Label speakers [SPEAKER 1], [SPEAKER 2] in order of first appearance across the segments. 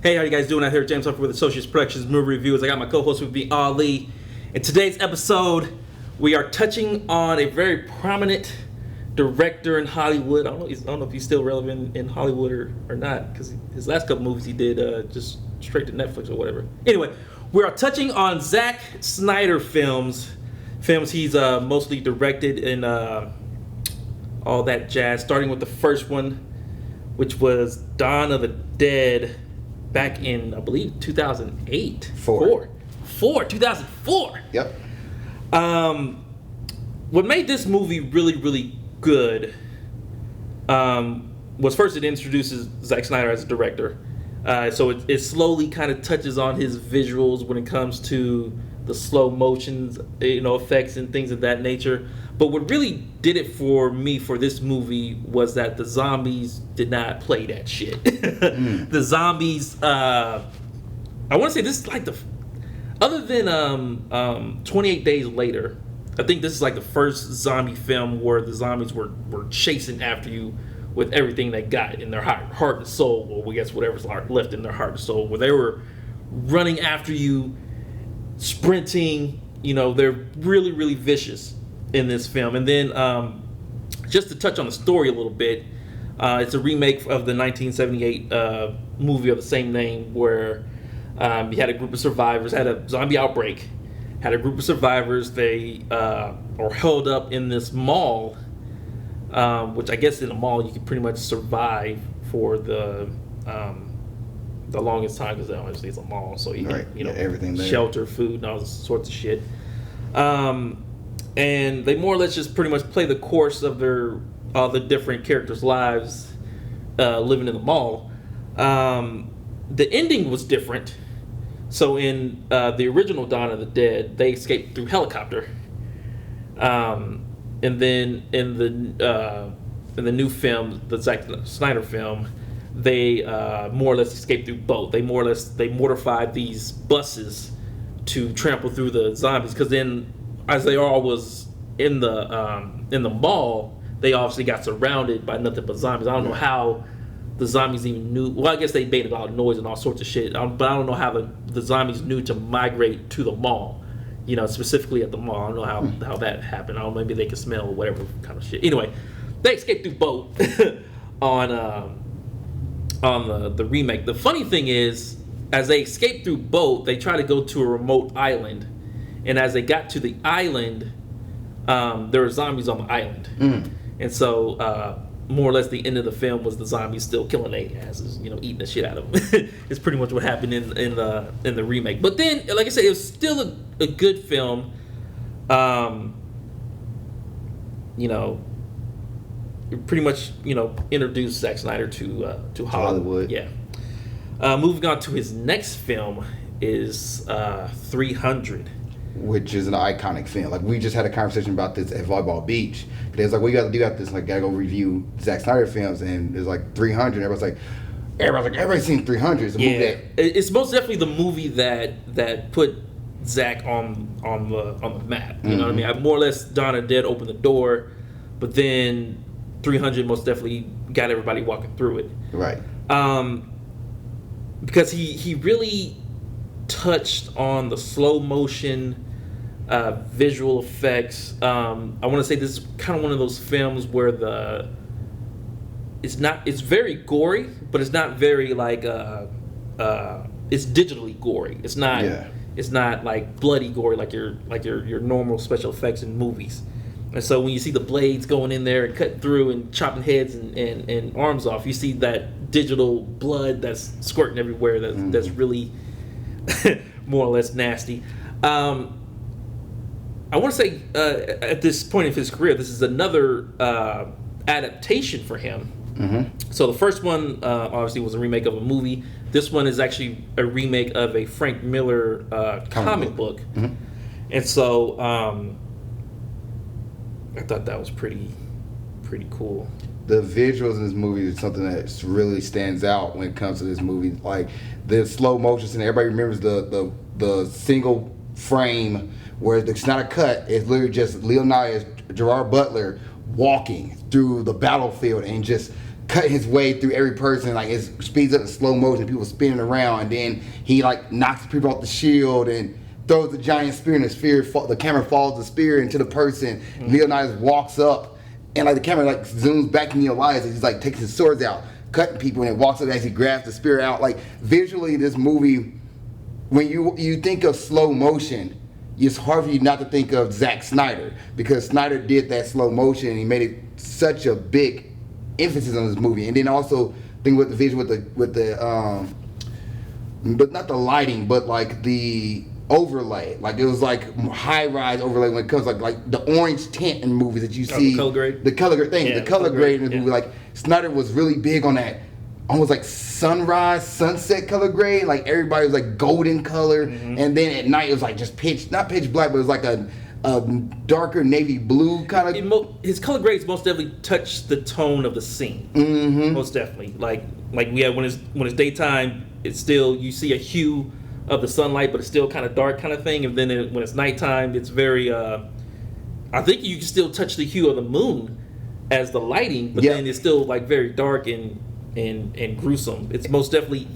[SPEAKER 1] Hey, how you guys doing out here? James Humphrey with Associates Productions Movie Reviews. I got my co-host with me, Ali. In today's episode, we are touching on a very prominent director in Hollywood. I don't know if he's still relevant in Hollywood or not, because his last couple movies he did just straight to Netflix or whatever. Anyway, we are touching on Zack Snyder films he's mostly directed and all that jazz. Starting with the first one, which was Dawn of the Dead. Back in, I believe, 2008. 2004.
[SPEAKER 2] Yep.
[SPEAKER 1] What made this movie really, really good was first it introduces Zack Snyder as a director. So it slowly kind of touches on his visuals when it comes to the slow motions, effects and things of that nature. But what really did it for me for this movie was that the zombies did not play that shit. The zombies, I want to say this is like other than 28 Days Later, I think this is like the first zombie film where the zombies were chasing after you with everything they got in their heart and soul, or I guess whatever's left in their heart and soul, where they were running after you, sprinting. They're really, really vicious in this film. And then just to touch on the story a little bit, it's a remake of the 1978 movie of the same name, where you had a group of survivors, had a zombie outbreak, had a group of survivors. They are held up in this mall, which I guess in a mall you can pretty much survive for the longest time, because obviously it's a mall, so you can,
[SPEAKER 2] everything there.
[SPEAKER 1] Shelter, food, and all sorts of shit. And they more or less just pretty much play the course of all the different characters' lives living in the mall. The ending was different. So in the original Dawn of the Dead, they escaped through helicopter. And then in the new film, the Zack Snyder film, they more or less escaped through boat. They mortified these buses to trample through the zombies, because then, as they all was in the mall, they obviously got surrounded by nothing but zombies. I don't know how the zombies even knew. Well, I guess they made a lot of noise and all sorts of shit, but I don't know how the zombies knew to migrate to the mall. Specifically at the mall. I don't know how that happened. I don't know, maybe they could smell or whatever kind of shit. Anyway, they escaped through boat on the remake. The funny thing is, as they escaped through boat, they try to go to a remote island. And as they got to the island, there were zombies on the island. And so, more or less, the end of the film was the zombies still killing their asses, eating the shit out of them. It's pretty much what happened in the remake. But then, like I said, it was still a good film. Pretty much, introduced Zack Snyder to Hollywood. Yeah. Moving on to his next film is 300.
[SPEAKER 2] Which is an iconic film. Like, we just had a conversation about this at Volleyball Beach. But it's like, well, you got to do this. Like, gotta go review Zack Snyder films, and it's like 300. Everybody's seen 300. It's a movie that
[SPEAKER 1] it's most definitely the movie that put Zack on the map. You know what I mean? I more or less, Dawn of the Dead opened the door, but then 300 most definitely got everybody walking through it.
[SPEAKER 2] Right.
[SPEAKER 1] Because he really touched on the slow motion visual effects. I want to say this is kind of one of those films where it's very gory, but it's not very like it's digitally gory. It's not like bloody gory like your normal special effects in movies. And so when you see the blades going in there and cutting through and chopping heads and arms off, you see that digital blood that's squirting everywhere. That's really more or less nasty. I want to say at this point of his career, this is another adaptation for him. So the first one obviously was a remake of a movie. This one is actually a remake of a Frank Miller comic book. And so I thought that was pretty cool.
[SPEAKER 2] The visuals in this movie is something that really stands out when it comes to this movie. Like, the slow motions, and everybody remembers the single frame where it's not a cut. It's literally just Leonidas, Gerard Butler, walking through the battlefield and just cutting his way through every person, like it speeds up in slow motion, people spinning around, and then he like knocks people off the shield and throws the giant spear, and the camera follows the spear into the person. Leonidas walks up, and like the camera like zooms back to Leonidas, and he's like takes his swords out, cutting people, and it walks up as he grabs the spear out. Like visually, this movie, when you think of slow motion, it's hard for you not to think of Zack Snyder, because Snyder did that slow motion and he made it such a big emphasis on this movie. And then also think with the vision with the but not the lighting, but like the overlay, like it was like high rise overlay when it comes like the orange tint in movies that you see,
[SPEAKER 1] the color grade,
[SPEAKER 2] the color grade in the movie. Like Snyder was really big on that, almost like sunset color grade. Like everybody was like golden color, and then at night it was like just not pitch black, but it was like a darker navy blue kind of.
[SPEAKER 1] His color grades most definitely touch the tone of the scene. Most definitely, like we have when it's daytime, it's still, you see a hue of the sunlight, but it's still kind of dark kind of thing. And then when it's nighttime, it's very. I think you can still touch the hue of the moon as the lighting, but then it's still like very dark and gruesome. It's most definitely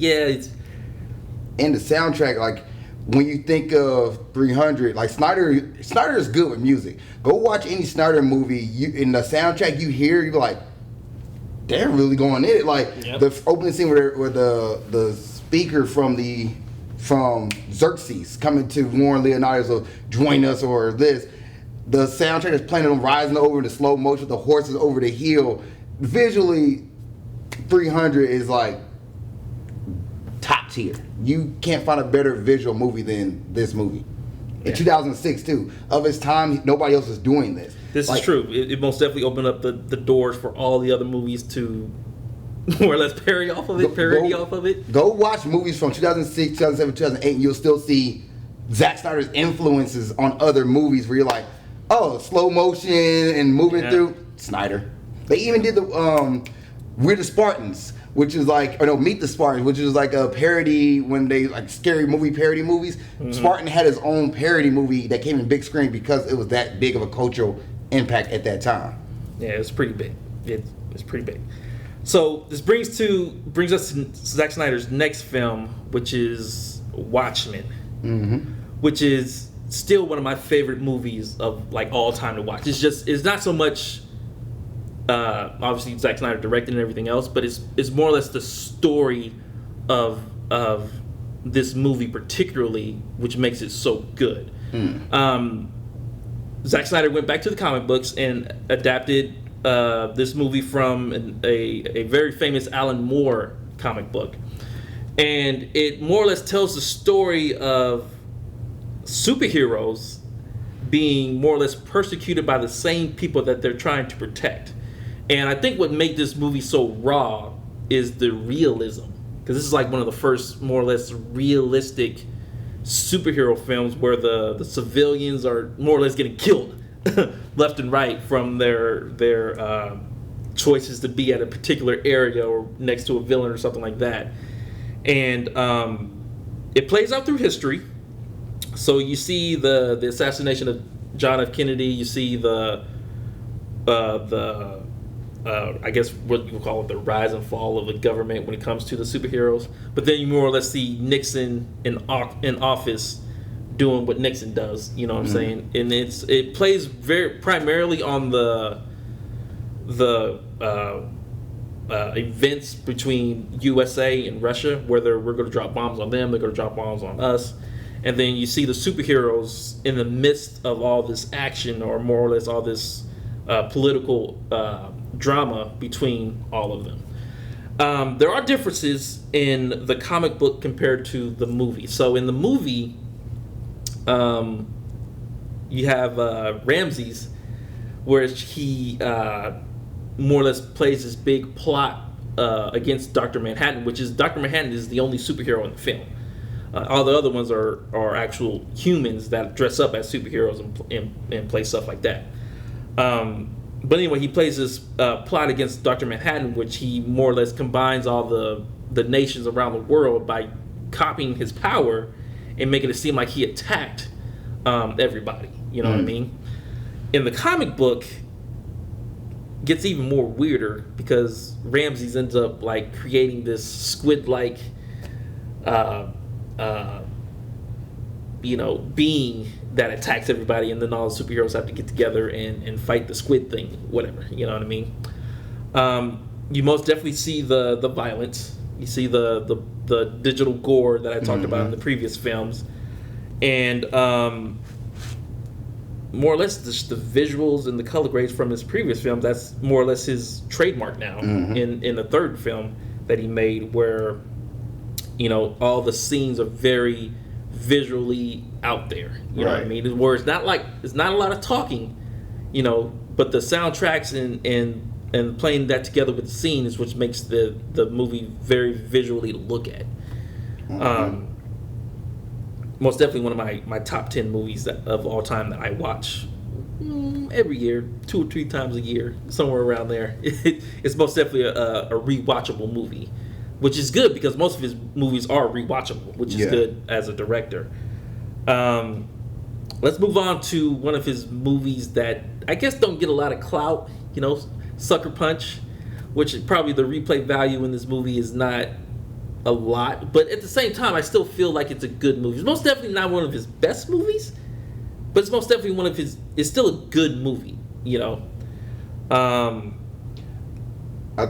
[SPEAKER 2] And the soundtrack, like when you think of 300, like Snyder is good with music. Go watch any Snyder movie. In the soundtrack you hear, you're like, they're really going in it. Like the opening scene where the speaker from Xerxes coming to warn Leonidas of join us or this. The soundtrack is playing them rising over the slow motion, the horses over the hill. Visually, 300 is like top tier. You can't find a better visual movie than this movie. In 2006 too. Of its time, nobody else was doing this.
[SPEAKER 1] This is true. It most definitely opened up the doors for all the other movies to more or less parody off of it. Go
[SPEAKER 2] watch movies from 2006, 2007, 2008, and you'll still see Zack Snyder's influences on other movies where you're like, oh, slow motion and moving through. Snyder. They even did the We're the Spartans, which is like, or no, Meet the Spartans, which is like a parody when they like scary movie parody movies. Spartan had his own parody movie that came in big screen because it was that big of a cultural impact at that time.
[SPEAKER 1] Yeah, it was pretty big. It's pretty big. So this brings us to Zack Snyder's next film, which is Watchmen, which is still one of my favorite movies of like all time to watch. It's not so much obviously Zack Snyder directed and everything else, but it's more or less the story of this movie particularly, which makes it so good. Zack Snyder went back to the comic books and adapted this movie from a very famous Alan Moore comic book, and it more or less tells the story of superheroes being more or less persecuted by the same people that they're trying to protect. And I think what made this movie so raw is the realism, because this is like one of the first more or less realistic superhero films where the civilians are more or less getting killed left and right from their choices to be at a particular area or next to a villain or something like that. And it plays out through history. So you see the assassination of John F. Kennedy. You see the I guess what you would call it, the rise and fall of the government when it comes to the superheroes. But then you more or less see Nixon in office doing what Nixon does. You know what I'm saying? And it plays very primarily on the events between USA and Russia, whether we're going to drop bombs on them, they're going to drop bombs on us. And then you see the superheroes in the midst of all this action, or more or less all this political drama between all of them. There are differences in the comic book compared to the movie. So in the movie, you have Ramses, where he more or less plays this big plot against Dr. Manhattan, which is Dr. Manhattan is the only superhero in the film. All the other ones are actual humans that dress up as superheroes and play stuff like that. But anyway, he plays this plot against Dr. Manhattan, which he more or less combines all the nations around the world by copying his power and making it seem like he attacked everybody. You know what I mean? In the comic book, gets even more weirder because Ramses ends up like creating this squid-like, being that attacks everybody, and then all the superheroes have to get together and fight the squid thing, whatever. You know what I mean? You most definitely see the violence. You see the digital gore that I talked about in the previous films, and more or less just the visuals and the color grades from his previous films. That's more or less his trademark now in the third film that he made, where all the scenes are very visually out there. You know what I mean? Where it's not a lot of talking, but the soundtracks and playing that together with the scenes, which makes the movie very visually to look at. Most definitely one of my top 10 movies of all time that I watch every year, 2 or 3 times a year, somewhere around there. It's most definitely a rewatchable movie, which is good because most of his movies are rewatchable, which is good as a director. Let's move on to one of his movies that I guess don't get a lot of clout, Sucker Punch, which probably the replay value in this movie is not a lot, but at the same time I still feel like it's a good movie. It's most definitely not one of his best movies, but it's most definitely it's still a good movie.
[SPEAKER 2] I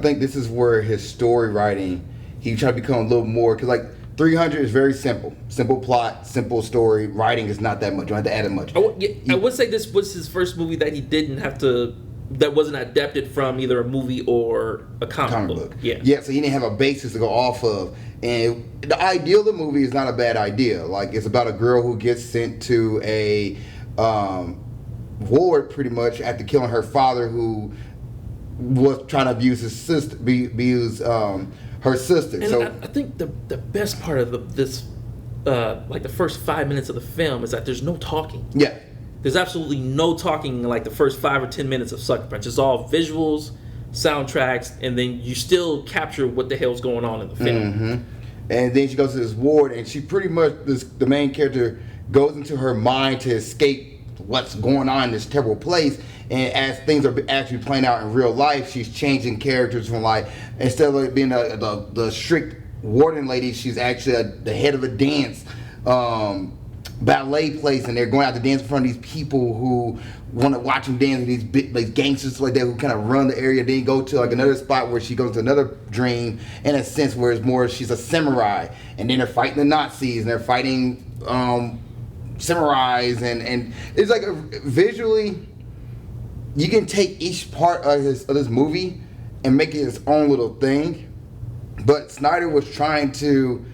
[SPEAKER 2] think this is where his story writing, he tried to become a little more, because like 300 is very simple plot, simple story. Writing is not that much. You don't have to add it much.
[SPEAKER 1] I would say this was his first movie that wasn't adapted from either a movie or a comic book.
[SPEAKER 2] Yeah, so he didn't have a basis to go off of. And the idea of the movie is not a bad idea. Like, it's about a girl who gets sent to a ward pretty much after killing her father, who was trying to abuse his sister, her sister.
[SPEAKER 1] And
[SPEAKER 2] so
[SPEAKER 1] I think the best part of this, like the first 5 minutes of the film, is that there's no talking.
[SPEAKER 2] Yeah.
[SPEAKER 1] There's absolutely no talking in like the first 5 or 10 minutes of Sucker Punch. It's all visuals, soundtracks, and then you still capture what the hell's going on in the film.
[SPEAKER 2] And then she goes to this ward, and she pretty much, the main character goes into her mind to escape what's going on in this terrible place. And as things are actually playing out in real life, she's changing characters from, like, instead of being the strict warden lady, she's actually the head of a dance ballet place, and they're going out to dance in front of these people who want to watch them dance, and these big like gangsters like that who kind of run the area. Then go to like another spot where she goes to another dream, in a sense where it's more she's a samurai, and then they're fighting the Nazis, and they're fighting samurais, and it's like visually you can take each part of this movie and make it its own little thing. But Snyder was trying to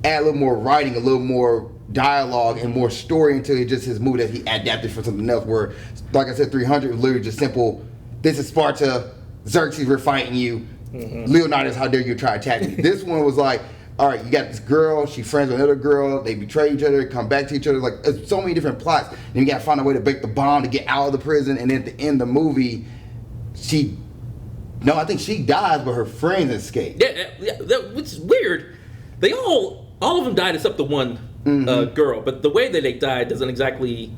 [SPEAKER 2] add a little more writing, a little more dialogue, and more story into it, just his movie that he adapted for something else, where, like I said, 300 was literally just simple, this is Sparta, Xerxes, we're fighting you, Leonidas, how dare you try to attack me. This one was like, all right, you got this girl, she's friends with another girl, they betray each other, come back to each other, like, there's so many different plots, then you gotta find a way to break the bomb to get out of the prison, and then at the end of the movie, I think she dies, but her friends escape.
[SPEAKER 1] Which is weird. They all of them died except the one girl, but the way that they died doesn't exactly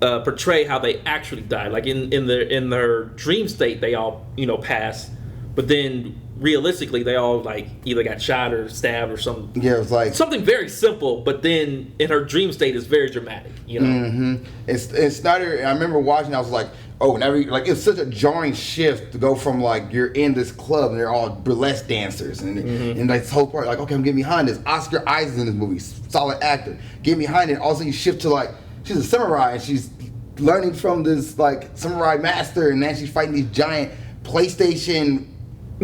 [SPEAKER 1] portray how they actually died. Like in their dream state, they all pass, but then realistically, they all like either got shot or stabbed or something.
[SPEAKER 2] Yeah, it was like
[SPEAKER 1] something very simple, but then in her dream state is very dramatic.
[SPEAKER 2] And Snyder, I remember watching, I was like, oh, it's such a jarring shift to go from like you're in this club and they're all burlesque dancers and like this whole part, like, okay, I'm getting behind this. Oscar Isaac's in this movie, solid actor. Get behind it. All of a sudden you shift to like she's a samurai and she's learning from this like samurai master, and then she's fighting these giant PlayStation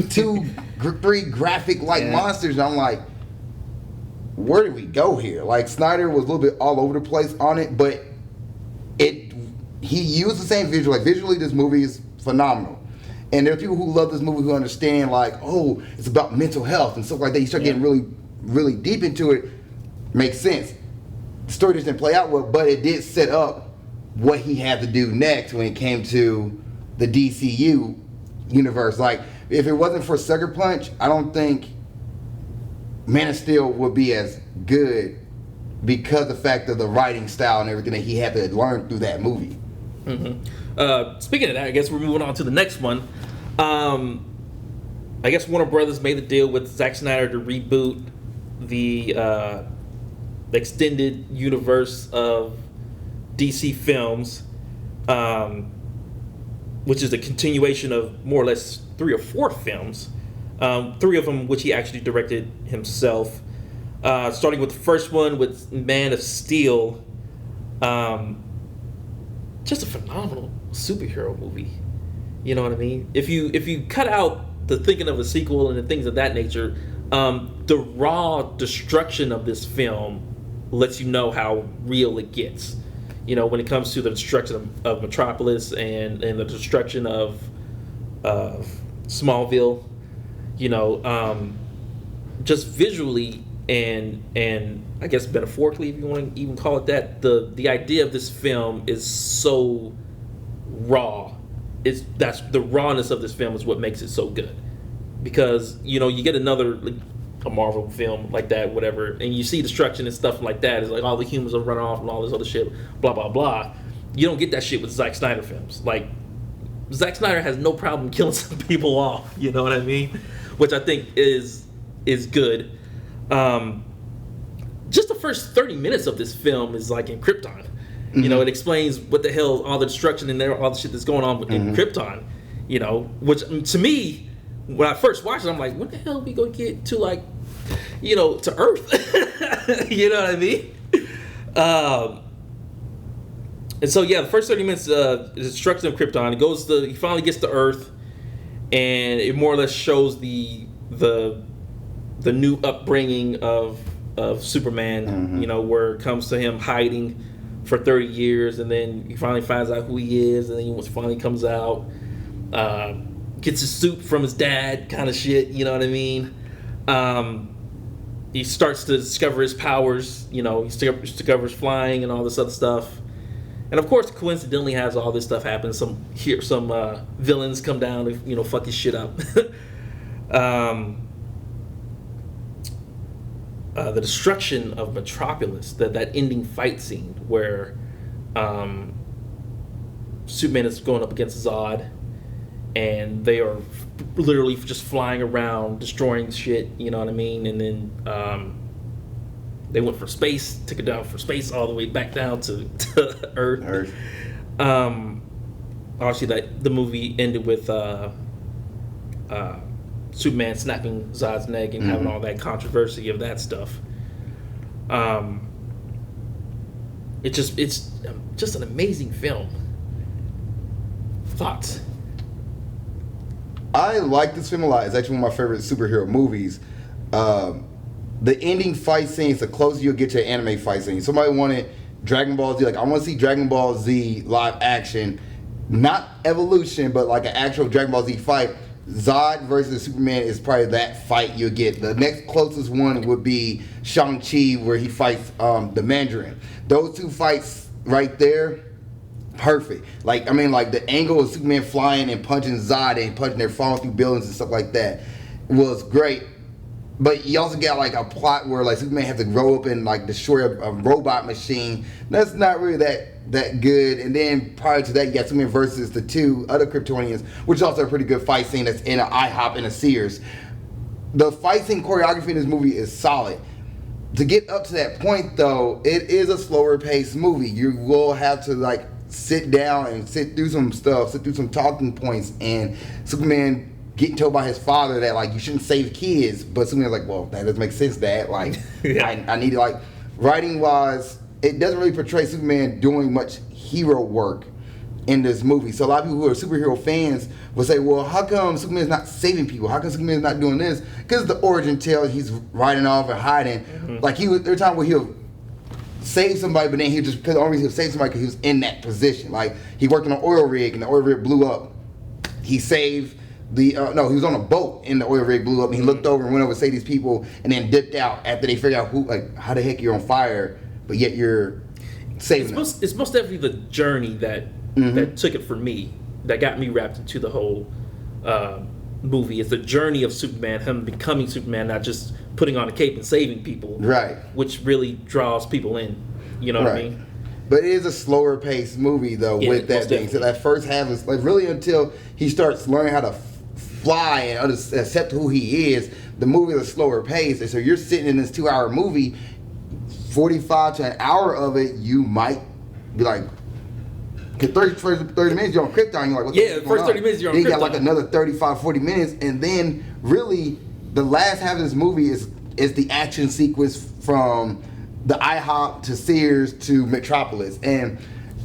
[SPEAKER 2] 2, 3 graphic like monsters. And I'm like, where did we go here? Like, Snyder was a little bit all over the place on it, but he used the same visual. Like, visually, this movie is phenomenal. And there are people who love this movie who understand, like, oh, it's about mental health and stuff like that. You start getting really, really deep into it. Makes sense. The story just didn't play out well, but it did set up what he had to do next when it came to the DCU universe. Like, if it wasn't for Sucker Punch, I don't think Man of Steel would be as good, because of the fact of the writing style and everything that he had to learn through that movie.
[SPEAKER 1] Speaking of that, I guess we're moving on to the next one. I guess Warner Brothers made a deal with Zack Snyder to reboot the extended universe of DC films, which is a continuation of more or less 3 or 4 films, 3 of them which he actually directed himself. Starting with the first one with Man of Steel, just a phenomenal superhero movie. You know what I mean? If you cut out the thinking of a sequel and the things of that nature, the raw destruction of this film lets you know how real it gets. You know, when it comes to the destruction of Metropolis and the destruction of Smallville, you know, just visually and I guess metaphorically, if you want to even call it that, the idea of this film is so raw. That's the rawness of this film is what makes it so good, because you know you get another a Marvel film like that, whatever, and you see destruction and stuff like that. It's like all the humans are running off and all this other shit, blah blah blah. You don't get that shit with Zack Snyder films. Like Zack Snyder has no problem killing some people off. You know what I mean? Which I think is good. Just the first 30 minutes of this film is like in Krypton. You know, it explains what the hell, all the destruction and all the shit that's going on in Krypton. You know, which to me, when I first watched it, I'm like, when the hell are we gonna get to, like, you know, to Earth? You know what I mean? And so yeah, the first 30 minutes is destruction of Krypton. He finally gets to Earth, and it more or less shows the new upbringing of Superman. You know, where it comes to him hiding for 30 years, and then he finally finds out who he is, and then he finally comes out, gets his suit from his dad, kind of shit, you know what I mean? He starts to discover his powers, you know, he discovers flying and all this other stuff. And of course, coincidentally, has all this stuff happen. Some villains come down to, you know, fuck his shit up. The destruction of Metropolis, that ending fight scene where Superman is going up against Zod, and they are literally just flying around, destroying shit, you know what I mean? And then they went for space, took it down for space all the way back down to Earth. Obviously, the movie ended with Superman snapping Zod's neck and having all that controversy of that stuff. It's just an amazing film. Thoughts?
[SPEAKER 2] I like this film a lot. It's actually one of my favorite superhero movies. The ending fight scenes, the closer you'll get to an anime fight scene. Somebody wanted Dragon Ball Z, like, I want to see Dragon Ball Z live action, not Evolution, but like an actual Dragon Ball Z fight. Zod versus Superman is probably that fight you'll get. The next closest one would be Shang-Chi, where he fights the Mandarin. Those two fights right there, perfect. Like, I mean, like the angle of Superman flying and punching Zod and punching their falling through buildings and stuff like that was great. But you also got like a plot where like Superman has to grow up and like destroy a robot machine. That's not really that good. And then prior to that, you got Superman versus the 2 other Kryptonians, which is also a pretty good fight scene that's in an IHOP and a Sears. The fight scene choreography in this movie is solid. To get up to that point, though, it is a slower paced movie. You will have to like sit down and sit through some stuff, sit through some talking points, and Superman getting told by his father that like you shouldn't save kids, but Superman's like, well, that doesn't make sense, Dad. Like, yeah. I need to, like, writing wise, it doesn't really portray Superman doing much hero work in this movie. So a lot of people who are superhero fans will say, well, how come Superman's not saving people? How come Superman's not doing this? Because the origin tale, he's riding off and hiding. Like, there were times where he'll save somebody, but then because the only reason he'll save somebody because he was in that position. Like, he worked on an oil rig and the oil rig blew up. He saved he was on a boat and the oil rig blew up, and he looked over and went over to save these people and then dipped out after they figured out how the heck you're on fire, but yet you're saving them.
[SPEAKER 1] It's most definitely the journey that took it for me, that got me wrapped into the whole movie. It's the journey of Superman, him becoming Superman, not just putting on a cape and saving people.
[SPEAKER 2] Right.
[SPEAKER 1] Which really draws people in. You know what I mean?
[SPEAKER 2] But it is a slower paced movie though.
[SPEAKER 1] Yeah,
[SPEAKER 2] with that
[SPEAKER 1] most
[SPEAKER 2] being said, that first half is like really until he starts learning how to fly and accept who he is. The movie is a slower pace, and so you're sitting in this 2-hour movie. 45 to an hour of it, you might be like, 30 minutes you're on Krypton. You're like, what
[SPEAKER 1] the first 30 minutes you're on Krypton.
[SPEAKER 2] Then you got like another 35, 40 minutes, and then really the last half of this movie is the action sequence from the IHOP to Sears to Metropolis. And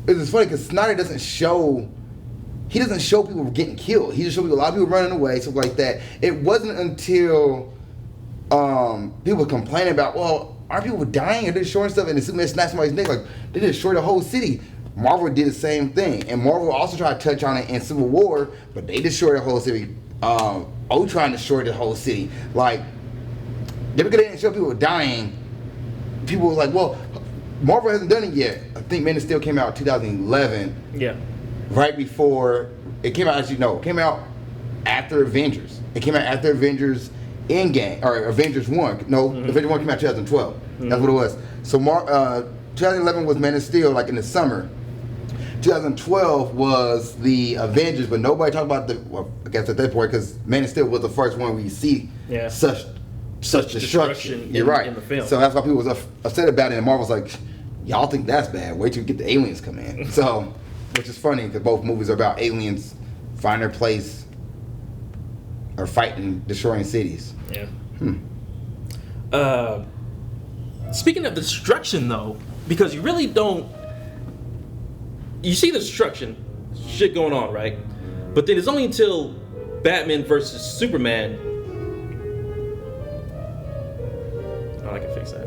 [SPEAKER 2] it's funny because Snyder doesn't show people getting killed. He just shows a lot of people running away, stuff like that. It wasn't until people complaining about, well, aren't people dying and they're destroying stuff, and the Superman snaps somebody's neck, like they destroyed the whole city. Marvel did the same thing, and Marvel also tried to touch on it in Civil War, but they destroyed the whole city. Ultron destroyed the whole city. Like, because they didn't show people dying, people were like, well, Marvel hasn't done it yet. I think Man of Steel came out in 2011.
[SPEAKER 1] Yeah.
[SPEAKER 2] Right before, it came out, as you know, it came out after Avengers. It came out after Avengers Endgame, or Avengers 1. No, Avengers 1 came out in 2012. That's what it was. So 2011 was Man of Steel, like in the summer. 2012 was the Avengers, but nobody talked about I guess at that point, because Man of Steel was the first one where you see such destruction. You're right.
[SPEAKER 1] In the film.
[SPEAKER 2] So that's why people was upset about it, and Marvel's like, y'all think that's bad? Wait till you get the aliens come in. So, which is funny because both movies are about aliens finding their place or fighting, destroying cities.
[SPEAKER 1] Yeah. Speaking of destruction, though, because you really don't. You see the destruction, shit going on, right? But then it's only until Batman versus Superman. Oh, I can fix that.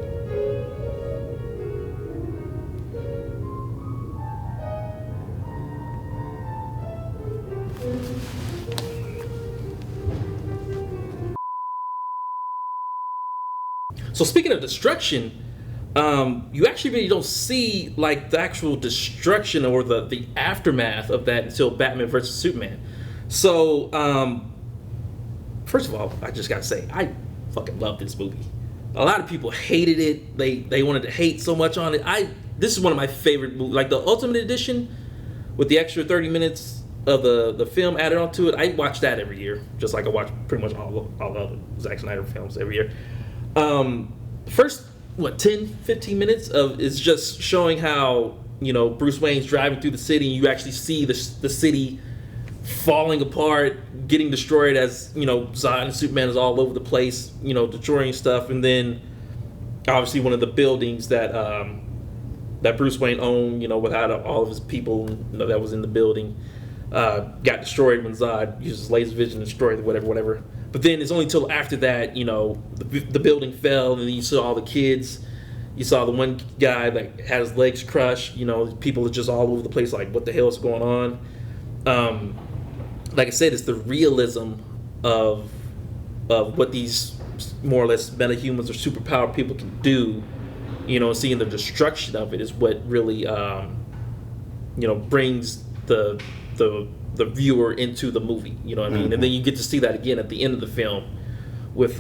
[SPEAKER 1] So speaking of destruction, you actually really don't see like the actual destruction or the aftermath of that until Batman versus Superman. So first of all, I just gotta say I fucking love this movie. A lot of people hated it. They wanted to hate so much on it. This is one of my favorite movies. Like the Ultimate Edition with the extra 30 minutes of the film added onto it. I watch that every year, just like I watch pretty much all the other Zack Snyder films every year. First 10-15 minutes is just showing how, you know, Bruce Wayne's driving through the city and you actually see the city falling apart, getting destroyed as, you know, Zod and Superman is all over the place, you know, destroying stuff. And then obviously one of the buildings that Bruce Wayne owned, you know, without all of his people that was in the building, got destroyed when Zod uses laser vision to destroy it, whatever. But then it's only until after that, you know, the building fell, and then you saw all the kids. You saw the one guy that had his legs crushed. You know, people are just all over the place, like, what the hell is going on? Like I said, it's the realism of what these more or less metahumans or superpowered people can do. You know, seeing the destruction of it is what really, you know, brings the viewer into the movie, you know what I mean? And then you get to see that again at the end of the film with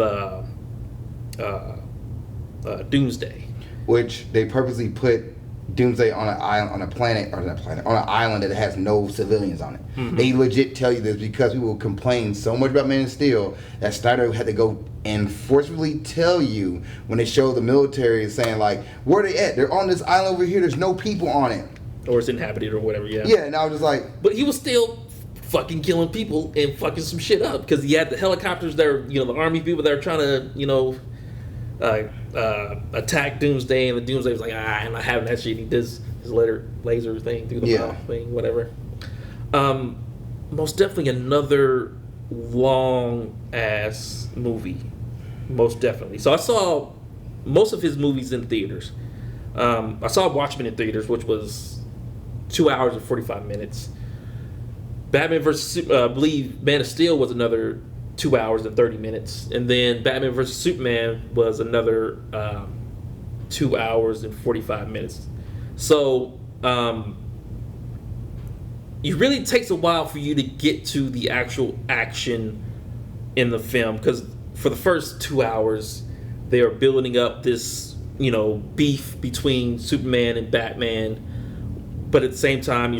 [SPEAKER 1] Doomsday,
[SPEAKER 2] which they purposely put Doomsday on an island, on an island that has no civilians on it. They legit tell you this because people complain so much about Man of Steel that Snyder had to go and forcefully tell you when they show the military saying like, where they at? They're on this island over here. There's no people on it.
[SPEAKER 1] Or it's inhabited or whatever, yeah.
[SPEAKER 2] Yeah, and I was just like...
[SPEAKER 1] But he was still fucking killing people and fucking some shit up because he had the helicopters that are, you know, the army people that are trying to, you know, attack Doomsday, and the Doomsday was like, I'm not having that shit. He does his laser thing through the mouth thing, whatever. Most definitely another long-ass movie. Most definitely. So I saw most of his movies in theaters. I saw Watchmen in theaters, which was 2 hours and 45 minutes. Batman versus I believe Man of Steel was another 2 hours and 30 minutes, and then Batman versus Superman was another 2 hours and 45 minutes. So it really takes a while for you to get to the actual action in the film, because for the first 2 hours they are building up this, you know, beef between Superman and Batman. but at the same time,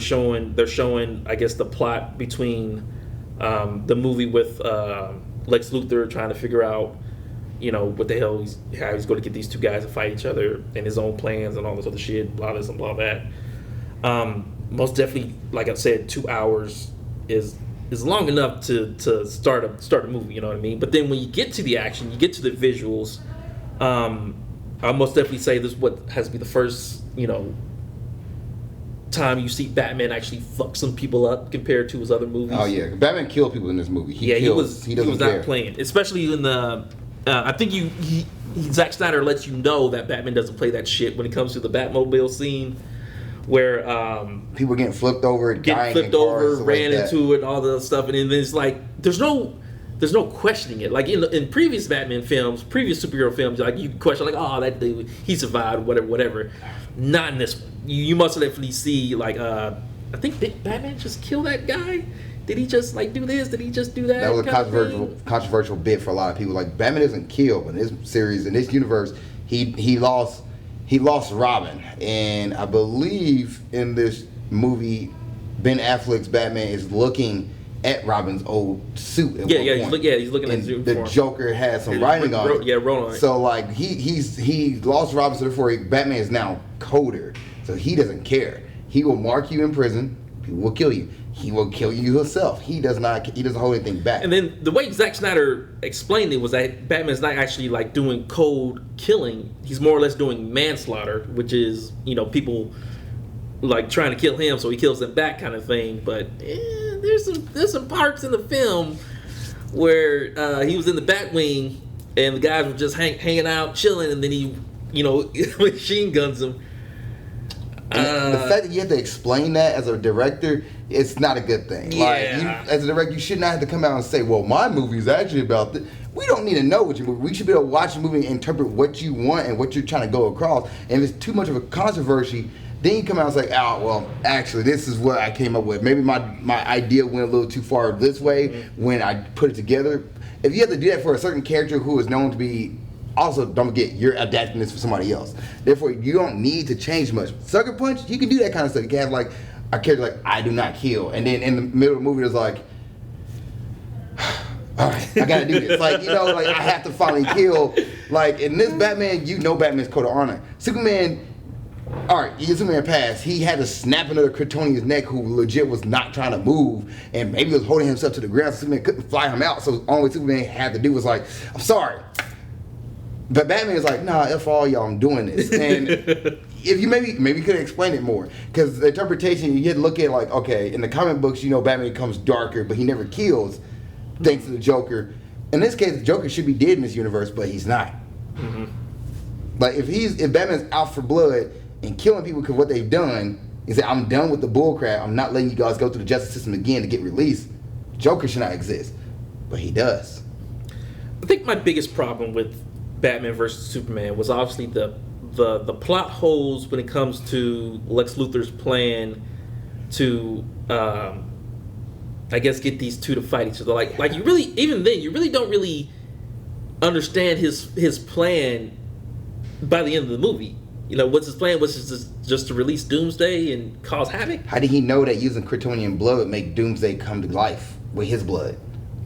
[SPEAKER 1] they're showing, I guess, the plot between the movie with Lex Luthor trying to figure out, what the hell how he's going to get these two guys to fight each other and his own plans and all this other shit, blah this and blah that. Most definitely, like I said, 2 hours is long enough to start a movie. You know what I mean? But then when you get to the action, you get to the visuals. I'll most definitely say this is what has to be the first, time you see Batman actually fuck some people up compared to his other movies.
[SPEAKER 2] Oh yeah, Batman killed people in this movie. He was
[SPEAKER 1] not playing, especially in the. I think Zack Snyder lets you know that Batman doesn't play that shit when it comes to the Batmobile scene, where
[SPEAKER 2] people getting flipped over,
[SPEAKER 1] ran into it, and all the stuff, and then it's like there's no questioning it. Like in previous Batman films, previous superhero films, like you question like, oh, that dude, he survived, whatever. Not in this one. You must definitely see like I think Batman just killed that guy. Did he just like do this? Did he just do that?
[SPEAKER 2] That was a controversial bit for a lot of people. Like Batman doesn't kill, but in this series, in this universe, he lost Robin, and I believe in this movie, Ben Affleck's Batman is looking at Robin's old suit.
[SPEAKER 1] He's looking at
[SPEAKER 2] the Joker has some writing on it.
[SPEAKER 1] Yeah, wrote on it.
[SPEAKER 2] So like he lost Robin, so therefore Batman is now colder. So he doesn't care. He will mark you in prison. He will kill you. He will kill you himself. He doesn't hold anything back.
[SPEAKER 1] And then the way Zack Snyder explained it was that Batman's not actually like doing cold killing. He's more or less doing manslaughter, which is people like trying to kill him, so he kills them back kind of thing. But there's some parts in the film where he was in the Batwing and the guys were just hanging out, chilling, and then he machine guns them.
[SPEAKER 2] The fact that you have to explain that as a director, it's not a good thing.
[SPEAKER 1] Yeah.
[SPEAKER 2] Like, as a director, you should not have to come out and say, well, my movie is actually about this. We don't need to know what your movie. We should be able to watch the movie and interpret what you want and what you're trying to go across. And if it's too much of a controversy, then you come out and say, oh, well, actually, this is what I came up with. Maybe my idea went a little too far this way when I put it together. If you have to do that for a certain character who is known to be, also, don't forget, you're adapting this for somebody else. Therefore, you don't need to change much. Sucker Punch, you can do that kind of stuff. You can have like a character like, I do not kill. And then in the middle of the movie, there's like, all right, I gotta do this. Like, like I have to finally kill. Like in this Batman, Batman's code of honor. Superman, all right, you get Superman pass. He had to snap another Kryptonian's neck who legit was not trying to move and maybe was holding himself to the ground so Superman couldn't fly him out. So the only way Superman had to do was like, I'm sorry. But Batman is like, nah, F all y'all, I'm doing this. And if you maybe could explain it more. Because the interpretation, you get to look at like, okay, in the comic books, Batman becomes darker, but he never kills thanks to the Joker. In this case, the Joker should be dead in this universe, but he's not. Mm-hmm. Like if Batman's out for blood and killing people because what they've done, he said, I'm done with the bullcrap. I'm not letting you guys go through the justice system again to get released. Joker should not exist. But he does.
[SPEAKER 1] I think my biggest problem with Batman versus Superman was obviously the plot holes when it comes to Lex Luthor's plan to I guess get these two to fight each other. Like you really, even then, you really don't really understand his plan by the end of the movie. What's his plan? Was just to release Doomsday and cause havoc?
[SPEAKER 2] How did he know that using Kryptonian blood would make Doomsday come to life with his blood?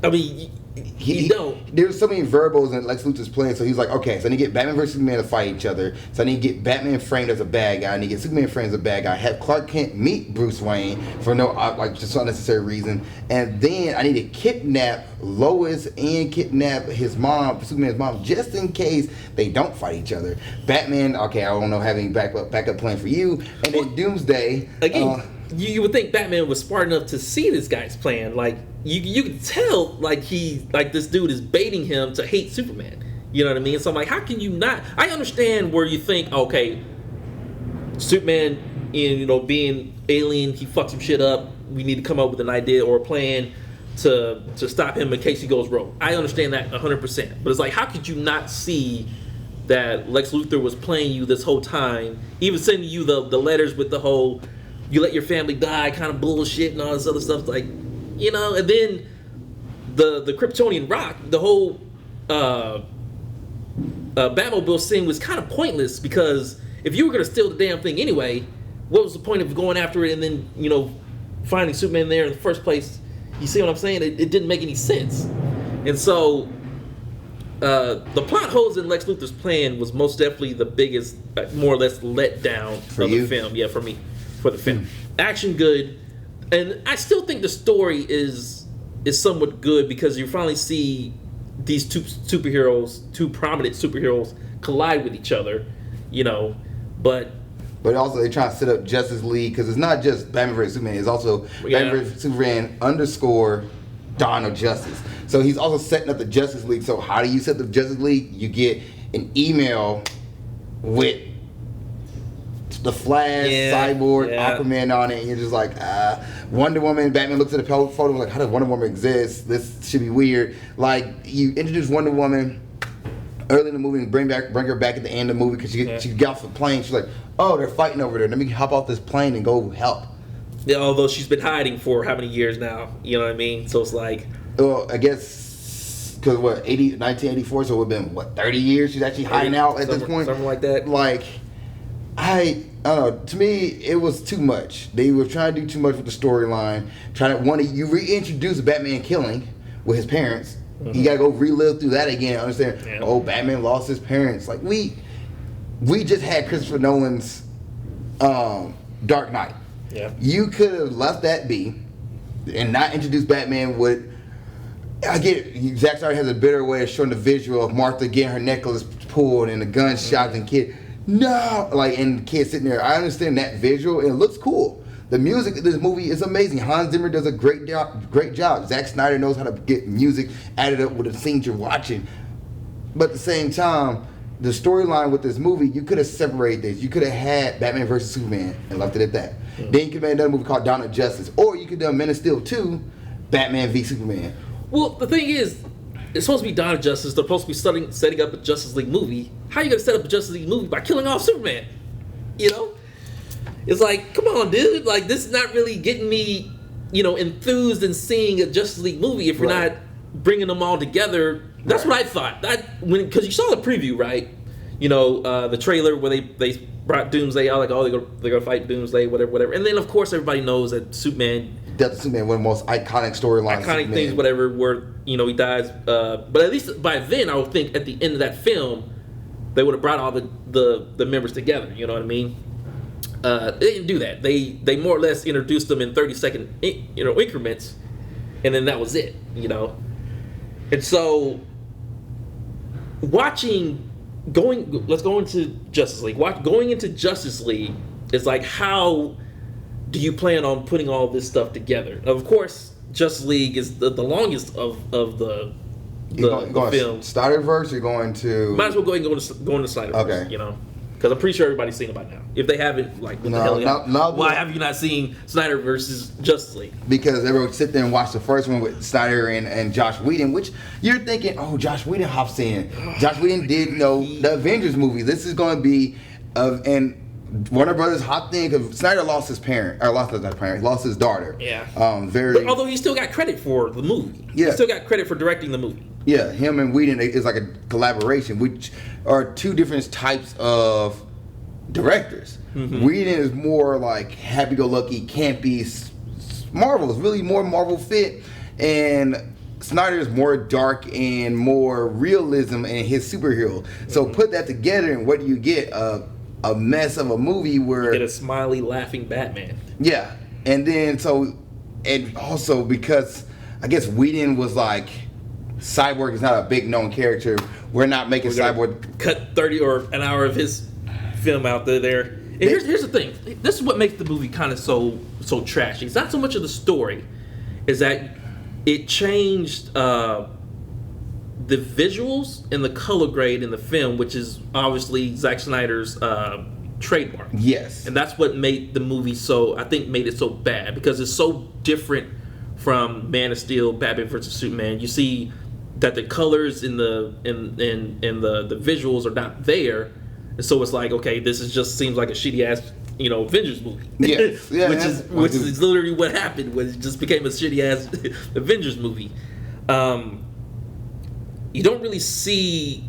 [SPEAKER 1] I mean, he don't.
[SPEAKER 2] There's so many variables in Lex Luthor's plan, so he's like, okay, so I need to get Batman versus Superman to fight each other. So I need to get Batman framed as a bad guy. I need to get Superman framed as a bad guy. Have Clark Kent meet Bruce Wayne for just unnecessary reason. And then I need to kidnap Lois and kidnap his mom, Superman's mom, just in case they don't fight each other. Batman, okay, I don't know, having backup plan for you. And then Doomsday.
[SPEAKER 1] Again, you would think Batman was smart enough to see this guy's plan. Like, you can tell, like this dude is baiting him to hate Superman. You know what I mean? So I'm like, how can you not? I understand where you think, okay, Superman, being alien, he fucked some shit up. We need to come up with an idea or a plan to stop him in case he goes rogue. I understand that 100%. But it's like, how could you not see that Lex Luthor was playing you this whole time, even sending you the letters with the whole you let your family die kind of bullshit and all this other stuff, like, and then the Kryptonian rock, the whole Batmobile scene was kind of pointless because if you were going to steal the damn thing anyway, what was the point of going after it and then, you know, finding Superman there in the first place? You see what I'm saying? It didn't make any sense. And so the plot holes in Lex Luthor's plan was most definitely the biggest, more or less, letdown of the film. Yeah, for me, for the film. Action good, and I still think the story is somewhat good because you finally see these two prominent superheroes collide with each other, you know, but
[SPEAKER 2] also they try to set up Justice League because it's not just Batman vs Superman. It's also Batman vs Superman _ Dawn of Justice. So he's also setting up the Justice League. So how do you set the Justice League? You get an email with the Flash, Cyborg, Aquaman on it, and you're just like, Wonder Woman. Batman looks at the photo like, how does Wonder Woman exist? This should be weird. Like, you introduce Wonder Woman early in the movie and bring her back at the end of the movie because she got off the plane. She's like, oh, they're fighting over there. Let me hop off this plane and go help.
[SPEAKER 1] Yeah, although she's been hiding for how many years now? You know what I mean? So it's like,
[SPEAKER 2] well, I guess because 1984, so it would have been 30 years she's actually hiding out at this point,
[SPEAKER 1] something like that.
[SPEAKER 2] Like, I don't know. To me, it was too much. They were trying to do too much with the storyline. You reintroduce Batman killing with his parents. You gotta go relive through that again. Understand? Yeah. Oh, Batman lost his parents. Like we just had Christopher Nolan's Dark Knight.
[SPEAKER 1] Yeah.
[SPEAKER 2] You could have left that be and not introduced Batman with. I get it. Zack Snyder has a better way of showing the visual of Martha getting her necklace pulled and the gunshots and kid. No, like, and the kid sitting there. I understand that visual and it looks cool. The music of this movie is amazing. Hans Zimmer does a great job. Zack Snyder knows how to get music added up with the scenes you're watching. But at the same time, the storyline with this movie, you could have separated this. You could have had Batman vs Superman and left it at that. Mm-hmm. Then you could have made another movie called Dawn of Justice. Or you could have done Men of Steel 2, Batman v Superman.
[SPEAKER 1] Well, the thing is, it's supposed to be Dawn of Justice. They're supposed to be setting up a Justice League movie. How are you going to set up a Justice League movie by killing off Superman? You know? It's like, come on, dude. Like, this is not really getting me, you know, enthused in seeing a Justice League movie if you're not bringing them all together. That's what I thought. Because you saw the preview, right? You know, the trailer where they brought Doomsday out, like, oh, they're going to fight Doomsday, whatever. And then, of course, everybody knows that Superman...
[SPEAKER 2] Death of Superman, one of the most iconic storylines.
[SPEAKER 1] Iconic things, whatever, where, you know, he dies. But at least by then, I would think at the end of that film, they would have brought all the members together. You know what I mean? They didn't do that. They more or less introduced them in 30-second increments, and then that was it. You know, and so let's go into Justice League. Going into Justice League is like, how do you plan on putting all this stuff together? Of course, Justice League is the longest of the film.
[SPEAKER 2] Snyderverse, you're going to...
[SPEAKER 1] Might as well go ahead and go into Snyderverse. Okay. You know, because I'm pretty sure everybody's seen it by now. If they haven't, like, what the hell? Why have you not seen Snyder versus Justice League?
[SPEAKER 2] Because everyone sit there and watch the first one with Snyder and Josh Whedon, which you're thinking, oh, Josh Whedon hops in. Josh Whedon did, the Avengers movie. This is going to be, and Warner Brothers hot thing, because Snyder lost his parent, or lost his daughter.
[SPEAKER 1] Yeah. But although he still got credit for the movie. Yeah. He still got credit for directing the movie.
[SPEAKER 2] Yeah, him and Whedon is like a collaboration, which are two different types of directors. Mm-hmm. Whedon is more like happy-go-lucky, campy, Marvel. It's really more Marvel fit, and Snyder is more dark and more realism in his superhero. Mm-hmm. So put that together, and what do you get? A mess of a movie where...
[SPEAKER 1] You get a smiley, laughing Batman.
[SPEAKER 2] Yeah, and then and also because I guess Whedon was like, Cyborg is not a big known character. We're not making Cyborg...
[SPEAKER 1] Cut 30 or an hour of his film out there. And here's the thing. This is what makes the movie kind of so trashy. It's not so much of the story. Is that it changed the visuals and the color grade in the film, which is obviously Zack Snyder's trademark.
[SPEAKER 2] Yes.
[SPEAKER 1] And that's what made the movie made it so bad, because it's so different from Man of Steel, Batman vs Superman. You see that the colors in the visuals are not there, and so it's like, okay, this seems like a shitty ass Avengers movie.
[SPEAKER 2] Yes. Yeah,
[SPEAKER 1] which is literally what happened, was it just became a shitty ass Avengers movie. You don't really see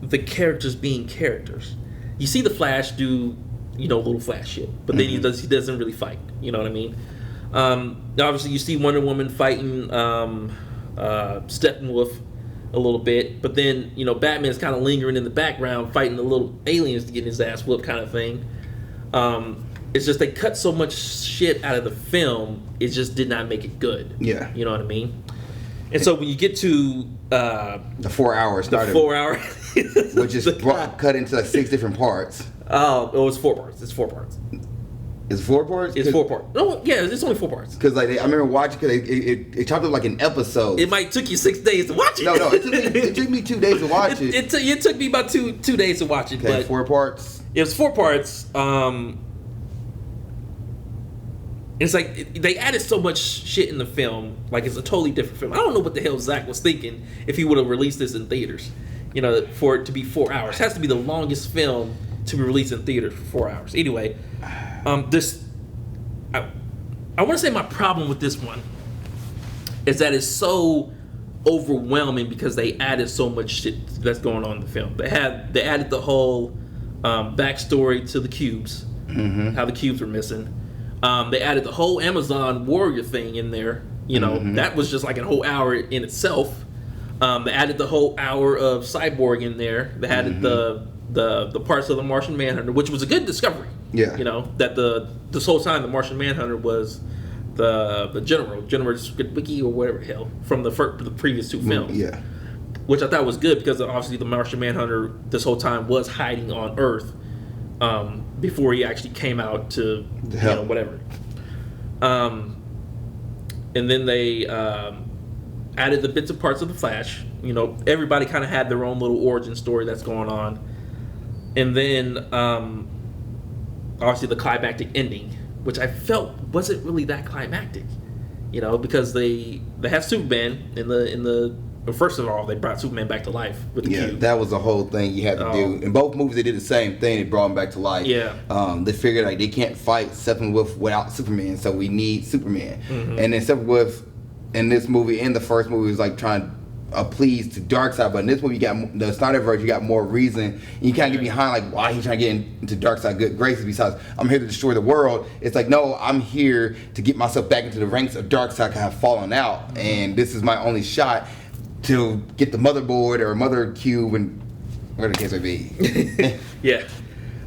[SPEAKER 1] the characters being characters. You see the Flash do little Flash shit. But then he doesn't really fight. You know what I mean? Obviously, you see Wonder Woman fighting Steppenwolf a little bit, but then Batman's kind of lingering in the background, fighting the little aliens to get his ass whooped, kind of thing. It's just they cut so much shit out of the film, it just did not make it good.
[SPEAKER 2] Yeah,
[SPEAKER 1] you know what I mean. And so when you get to
[SPEAKER 2] the 4 hours, which is cut into like 6 different parts.
[SPEAKER 1] Oh, it was 4 parts. It's 4 parts.
[SPEAKER 2] It's 4 parts?
[SPEAKER 1] It's 4 parts. No, yeah, it's only 4 parts.
[SPEAKER 2] Because I remember watching, because it chopped up like an episode.
[SPEAKER 1] It might took you 6 days to watch it.
[SPEAKER 2] No, it took me 2 days to watch it.
[SPEAKER 1] It took me about two days to watch it.
[SPEAKER 2] Okay,
[SPEAKER 1] but
[SPEAKER 2] 4 parts.
[SPEAKER 1] It was 4 parts. It's like they added so much shit in the film. Like, it's a totally different film. I don't know what the hell Zach was thinking if he would have released this in theaters. For it to be 4 hours. It has to be the longest film to be released in theaters for 4 hours. Anyway, I want to say my problem with this one is that it's so overwhelming because they added so much shit that's going on in the film. They added the whole backstory to the cubes, how the cubes were missing. They added the whole Amazon warrior thing in there. That was just like a whole hour in itself. They added the whole hour of Cyborg in there. They added the parts of the Martian Manhunter, which was a good discovery.
[SPEAKER 2] Yeah.
[SPEAKER 1] That this whole time the Martian Manhunter was the General Wiki or whatever the hell from the previous 2 films.
[SPEAKER 2] Yeah.
[SPEAKER 1] Which I thought was good because obviously the Martian Manhunter this whole time was hiding on Earth before he actually came out to whatever. And then they added the bits and parts of the Flash. Everybody kind of had their own little origin story that's going on. And then obviously the climactic ending, which I felt wasn't really that climactic, because they have Superman in the first of all, they brought Superman back to life with the cube.
[SPEAKER 2] That was the whole thing you had to do. In both movies, they did the same thing. They brought him back to life.
[SPEAKER 1] Yeah.
[SPEAKER 2] They figured they can't fight Steppenwolf without Superman, so we need Superman. And then Steppenwolf in this movie, in the first movie, was like trying to please to Darkseid, but in this movie, you got the Snyder version. You got more reason. And you can't get behind like why he's trying to get into Darkseid good graces. Besides, I'm here to destroy the world. It's like, no, I'm here to get myself back into the ranks of Darkseid. I have fallen out, and this is my only shot to get the motherboard or mother cube and whatever the case may be.
[SPEAKER 1] Yeah.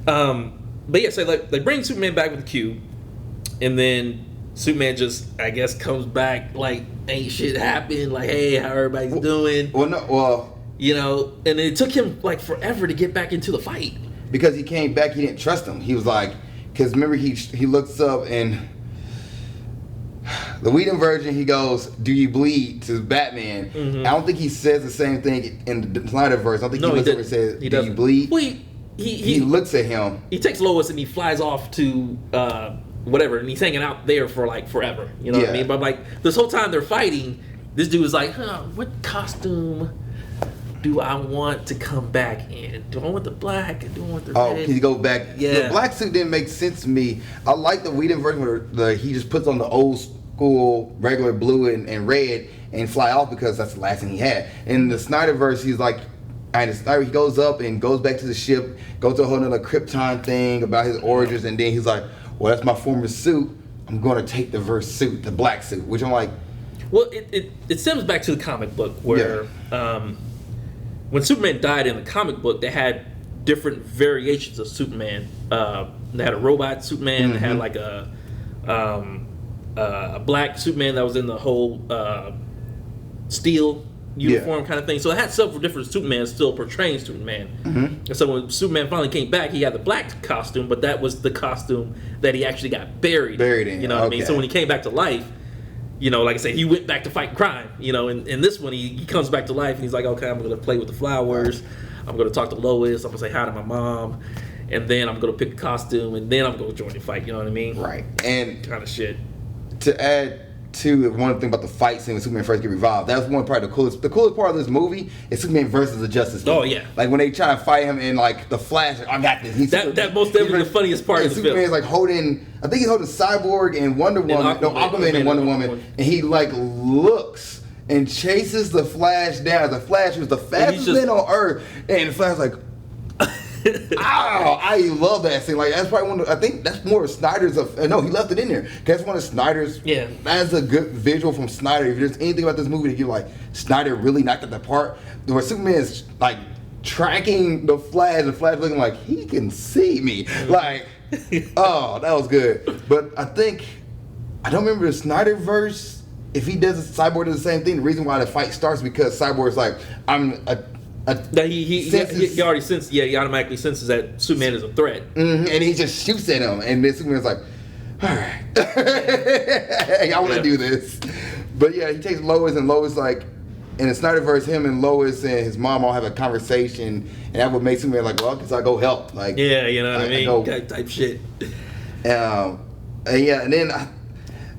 [SPEAKER 1] But yeah, so they bring Superman back with the cube, and then Superman just, I guess, comes back like ain't shit happened. Like, hey, how everybody's doing? And it took him like forever to get back into the fight
[SPEAKER 2] because he came back. He didn't trust him. He was like, because remember he looks up and the Whedon version, he goes, "Do you bleed?" to Batman. I don't think he says the same thing in the Snyder verse. I don't think he looks over and says, "Do you bleed?"
[SPEAKER 1] Well,
[SPEAKER 2] he looks at him.
[SPEAKER 1] He takes Lois and he flies off to whatever, and he's hanging out there for like forever. You know what I mean? But like this whole time they're fighting, this dude is like, what costume do I want to come back in? Do I want the black? Do I want the red?
[SPEAKER 2] Oh, can you go back?
[SPEAKER 1] Yeah.
[SPEAKER 2] The black suit didn't make sense to me. I like the Whedon version where he just puts on the old school regular blue and red and fly off because that's the last thing he had. In the Snyder verse, he's like, he goes up and goes back to the ship, goes to a whole nother Krypton thing about his origins, and then he's like, well, that's my former suit. I'm going to take the verse suit, the black suit, which I'm like...
[SPEAKER 1] Well, it stems back to the comic book where when Superman died in the comic book, they had different variations of Superman. They had a robot Superman, they had like a black Superman that was in the whole steel uniform kind of thing. So it had several different Supermans still portraying Superman. And so when Superman finally came back, he had the black costume, but that was the costume that he actually got buried in. You know what I mean? So when he came back to life, like I said, he went back to fight crime. In this one, he comes back to life and he's like, okay, I'm going to play with the flowers. I'm going to talk to Lois. I'm going to say hi to my mom. And then I'm going to pick a costume and then I'm going to join the fight. You know what I mean?
[SPEAKER 2] Right. And
[SPEAKER 1] kind of shit.
[SPEAKER 2] To add to one thing about the fight scene when Superman first get revived, that was one part of the coolest. The coolest part of this movie is Superman versus the Justice League.
[SPEAKER 1] Oh yeah,
[SPEAKER 2] like when they try to fight him in like the Flash. I got this.
[SPEAKER 1] That most definitely the funniest part of the film.
[SPEAKER 2] Superman's like holding. I think he's holding Cyborg and Wonder Woman. Aquaman and Wonder Woman, and he like looks and chases the Flash down. The Flash was the fastest man on Earth, and the Flash like. I love that scene. Like that's probably I think that's more of Snyder's. No, he left it in there. That's one of Snyder's.
[SPEAKER 1] Yeah,
[SPEAKER 2] that's a good visual from Snyder. If there's anything about this movie that you're like, Snyder really knocked it apart. Where Superman is like tracking the Flash, and Flash looking like he can see me. Like, oh, that was good. But I don't remember the Snyder verse. If he does, Cyborg does the same thing. The reason why the fight starts because Cyborg's like,
[SPEAKER 1] he already senses. Yeah, he automatically senses that Superman is a threat,
[SPEAKER 2] and he just shoots at him, and then Superman's like, "All right, I want to do this." But yeah, he takes Lois, and Lois like, in the Snyderverse, him and Lois and his mom all have a conversation, and that would make Superman like, "Well, because I go help." Like,
[SPEAKER 1] yeah, you know what I mean, type shit.
[SPEAKER 2] And then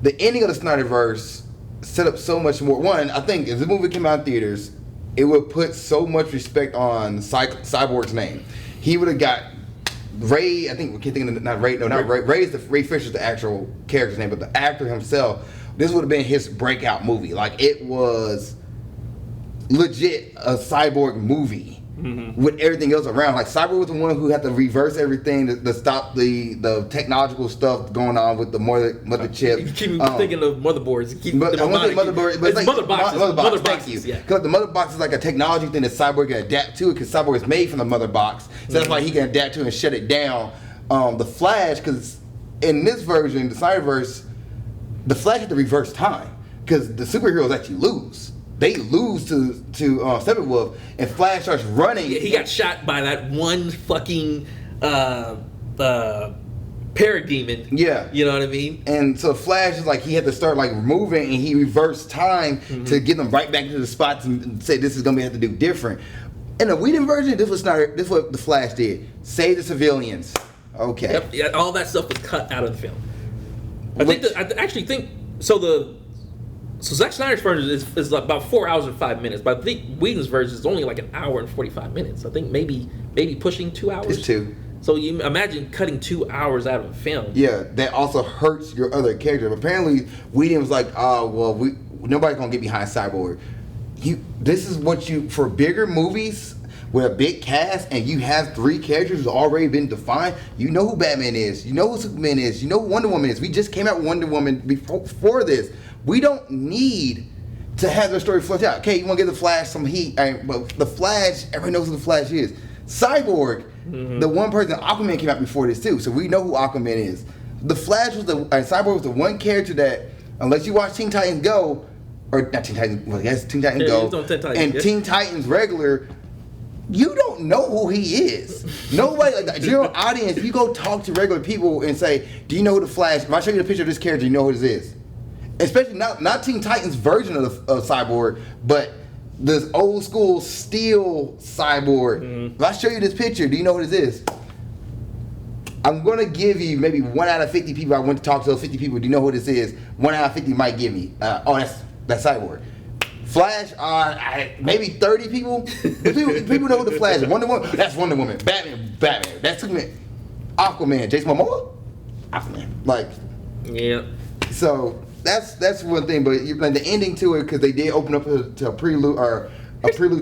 [SPEAKER 2] the ending of the Snyderverse set up so much more. One, I think if the movie came out in theaters, it would put so much respect on Cyborg's name. He would have got Ray. I think we can't think of not Ray. No, not Ray. Ray Fisher's the actual character's name, but the actor himself. This would have been his breakout movie. Like it was legit a Cyborg movie. Mm-hmm. With everything else around, like Cyborg was the one who had to reverse everything to stop the technological stuff going on with the mother chip.
[SPEAKER 1] You keep thinking of motherboards.
[SPEAKER 2] I want to say motherboard, but it's like
[SPEAKER 1] mother boxes.
[SPEAKER 2] Mother boxes. Yeah, because the mother box is like a technology thing that Cyborg can adapt to. Because Cyborg is made from the mother box, so that's why he can adapt to and shut it down. The Flash, because in this version, the Snyderverse, the Flash had to reverse time because the superheroes actually lose. They lose to Steppenwolf, and Flash starts running.
[SPEAKER 1] Yeah, he got shot by that one fucking parademon.
[SPEAKER 2] Yeah,
[SPEAKER 1] you know what I mean.
[SPEAKER 2] And so Flash is like he had to start like moving, and he reversed time to get them right back into the spots and say this is gonna be have to do different. In the Whedon version, this was what the Flash did: save the civilians. Okay.
[SPEAKER 1] Yep. Yeah, all that stuff was cut out of the film. I actually think so. So Zack Snyder's version is like about 4 hours and 5 minutes, but I think Whedon's version is only like an hour and 45 minutes. I think maybe pushing 2 hours.
[SPEAKER 2] It's 2.
[SPEAKER 1] So you imagine cutting 2 hours out of a film.
[SPEAKER 2] Yeah, that also hurts your other character. Apparently, Whedon was like, "Oh, well, nobody's gonna get behind Cyborg." This is what you for bigger movies with a big cast, and you have 3 characters who's already been defined. You know who Batman is. You know who Superman is. You know who Wonder Woman is. We just came out with Wonder Woman before this. We don't need to have their story fleshed out. Okay, you want to give the Flash some heat, but the Flash, everybody knows who the Flash is. Cyborg, the one person, Aquaman came out before this too, so we know who Aquaman is. The Flash was Cyborg was the one character that, unless you watch Teen Titans Go, or not Teen Titans, well, yes, Teen Titans Go, Teen Titans Regular, you don't know who he is. Nobody, like the general audience, you go talk to regular people and say, do you know who the Flash, if I show you the picture of this character, you know who this is. Especially not Teen Titans version of Cyborg, but this old school Steel Cyborg. If I show you this picture, do you know what this is? I'm going to give you maybe 1 out of 50 people. I went to talk to those 50 people. Do you know who this is? 1 out of 50 might give me. That's Cyborg. Flash, maybe 30 people. People know who the Flash is. Wonder Woman, that's Wonder Woman. Batman, that's Superman. Aquaman, Jason Momoa, Aquaman. Like,
[SPEAKER 1] yeah.
[SPEAKER 2] So that's one thing, but like the ending to it, because they did open up to a prelude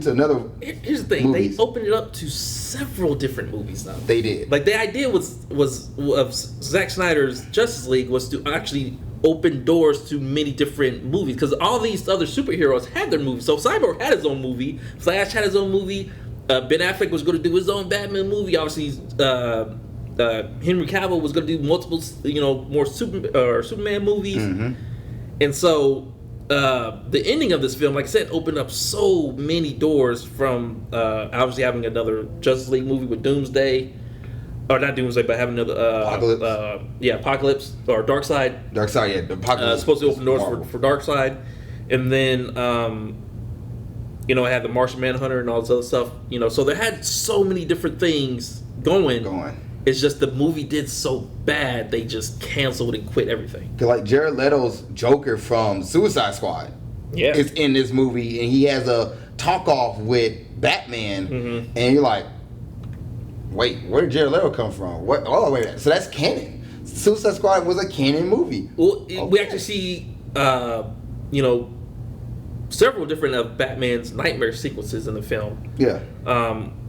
[SPEAKER 2] to another.
[SPEAKER 1] Here's the thing: movies. They opened it up to several different movies now.
[SPEAKER 2] They did.
[SPEAKER 1] Like the idea was of Zack Snyder's Justice League was to actually open doors to many different movies, because all these other superheroes had their movies. So Cyborg had his own movie, Flash had his own movie, Ben Affleck was going to do his own Batman movie. Obviously, Henry Cavill was going to do multiple, more Superman movies. Mm-hmm. And so the ending of this film, like I said, opened up so many doors from obviously having another Justice League movie with Doomsday, or not Doomsday, but having another Apocalypse. Apocalypse or Darkseid.
[SPEAKER 2] Darkseid, yeah. Apocalypse.
[SPEAKER 1] Supposed to open doors for Darkseid, and then it had the Martian Manhunter and all this other stuff. So they had so many different things going. It's just the movie did so bad, they just canceled and quit everything.
[SPEAKER 2] Like Jared Leto's Joker from Suicide Squad is in this movie, and he has a talk-off with Batman, and you're like, wait, where did Jared Leto come from? What? Oh, wait, so that's canon. Suicide Squad was a canon movie.
[SPEAKER 1] Well, we actually see, several different of Batman's nightmare sequences in the film.
[SPEAKER 2] Yeah.